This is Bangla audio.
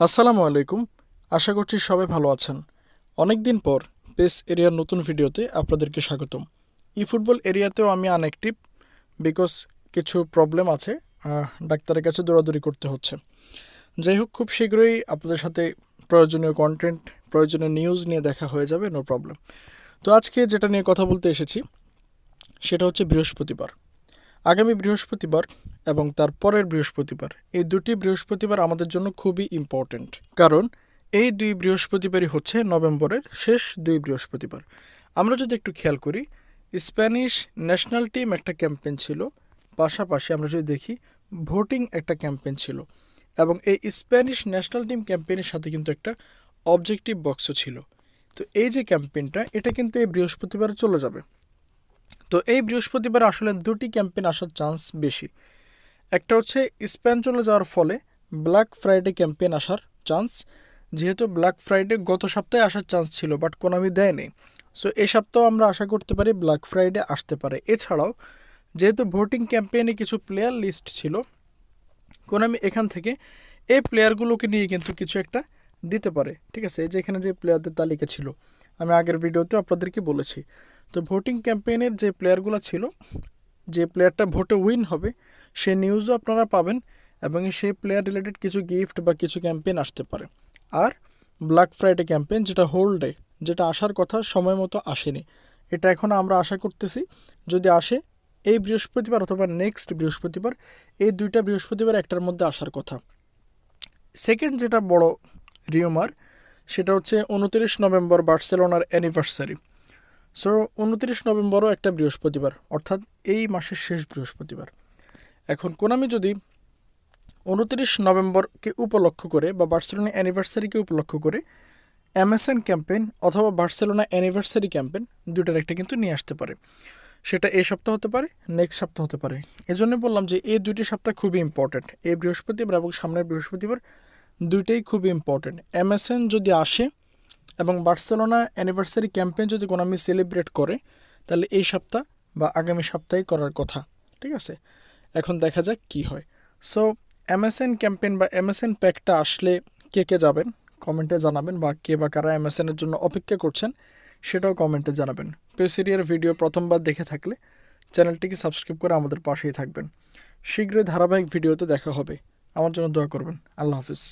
আসসালামু আলাইকুম। আশা করছি সবাই ভালো আছেন। অনেক দিন পর পেস এরিয়ার নতুন ভিডিওতে আপনাদেরকে স্বাগতম। ফুটবল এরিয়াতেও আমি আনঅ্যাক্টিভ বিকজ কিছু প্রবলেম আছে। ডাক্তারের কাছে দৌড়াদৌড়ি করতে হচ্ছে। যাই হোক, খুব শীঘ্রই আপনাদের সাথে প্রয়োজনীয় কন্টেন্ট, প্রয়োজনীয় নিউজ নিয়ে দেখা হয়ে যাবে, নো প্রবলেম। তো আজকে যেটা নিয়ে কথা বলতে এসেছি সেটা হচ্ছে বৃহস্পতিবার। আগামী বৃহস্পতিবার এবং তার পরের বৃহস্পতিবার, এই দুটি বৃহস্পতিবার আমাদের জন্য খুবই ইম্পর্ট্যান্ট। কারণ এই দুই বৃহস্পতিবারই হচ্ছে নভেম্বরের শেষ দুই বৃহস্পতিবার। আমরা যদি একটু খেয়াল করি, স্প্যানিশ ন্যাশনাল টিম একটা ক্যাম্পেইন ছিল, পাশাপাশি আমরা যদি দেখি ভোটিং একটা ক্যাম্পেইন ছিল, এবং এই স্প্যানিশ ন্যাশনাল টিম ক্যাম্পেইনের সাথে কিন্তু একটা অবজেক্টিভ বক্সও ছিল। তো এই যে ক্যাম্পেইনটা, এটা কিন্তু এই বৃহস্পতিবারে চলে যাবে। তো এই বৃহস্পতিবার আসলে দুটি ক্যাম্পেইন আসার চান্স বেশি। একটা হচ্ছে স্পেন চলে যাওয়ার ফলে ব্ল্যাক ফ্রাইডে ক্যাম্পেইন আসার চান্স, যেহেতু ব্ল্যাক ফ্রাইডে গত সপ্তাহে আসার চান্স ছিল বাট কোনামি দেয়নি। সো এই সপ্তাহ আমরা আশা করতে পারি ব্ল্যাক ফ্রাইডে আসতে পারে। এছাড়াও যেহেতু ভোটিং ক্যাম্পেইনে কিছু প্লেয়ার লিস্ট ছিল, কোনামি এখান থেকে এই প্লেয়ারগুলোকে নিয়ে কিন্তু কিছু একটা দিতে পারে। ঠিক আছে, এই যে এখানে যে প্লেয়ারদের তালিকা ছিল, আমি আগের ভিডিওতে আপনাদেরকে বলেছি। তো ভোটিং ক্যাম্পেইনের যে প্লেয়ারগুলো ছিল, যে প্লেয়ারটা ভোটে উইন হবে সে নিউজও আপনারা পাবেন, এবং সেই প্লেয়ার রিলেটেড কিছু গিফট বা কিছু ক্যাম্পেইন আসতে পারে। আর ব্ল্যাক ফ্রাইডে ক্যাম্পেইন, যেটা হোল ডে, যেটা আসার কথা সময় মতো আসেনি, এটা এখন আমরা আশা করতেছি যদি আসে এই বৃহস্পতিবার অথবা নেক্সট বৃহস্পতিবার, এই দুইটা বৃহস্পতিবার একটার মধ্যে আসার কথা। সেকেন্ড যেটা বড় রিউমার, সেটা হচ্ছে 29 নভেম্বর বার্সেলোনার অ্যানিভার্সারি। সো 29 নভেম্বরও একটা বৃহস্পতিবার, অর্থাৎ এই মাসের শেষ বৃহস্পতিবার। এখন কোনামি যদি 29 নভেম্বরকে উপলক্ষ করে বা বার্সেলোনা অ্যানিভার্সারিকে উপলক্ষ করে এমএসএন ক্যাম্পেইন অথবা বার্সেলোনা অ্যানিভার্সারি ক্যাম্পেইন দুটার একটা কিন্তু নিয়ে আসতে পারে। সেটা এই সপ্তাহ হতে পারে, নেক্সট সপ্তাহ হতে পারে। এজন্য বললাম যে এই দুটি সপ্তাহ খুবই ইম্পর্ট্যান্ট। এই বৃহস্পতিবার এবং সামনের বৃহস্পতিবার দুইটাই খুবই ইম্পর্ট্যান্ট। এমএসএন যদি আসে এবং বার্সেলোনা অ্যানিভার্সারি ক্যাম্পেইন যদি কোনামি সেলিব্রেট করে, তাহলে এই সপ্তাহ বা আগামী সপ্তাহে করার কথা। ঠিক আছে, এখন দেখা যাক কি হয়। সো এমএসএন ক্যাম্পেইন বা এমএসএন প্যাকটা আসলে কে কে যাবেন কমেন্টে জানাবেন, বা কে বা কারা এমএসএনের জন্য অপেক্ষা করছেন সেটাও কমেন্টে জানাবেন। পেসিরিয়ার ভিডিও প্রথমবার দেখে থাকলে চ্যানেলটিকে সাবস্ক্রাইব করে আমাদের পাশেই থাকবেন। শীঘ্রই ধারাবাহিক ভিডিওতে দেখা হবে। আমার জন্য দোয়া করবেন। আল্লাহ হাফিজ।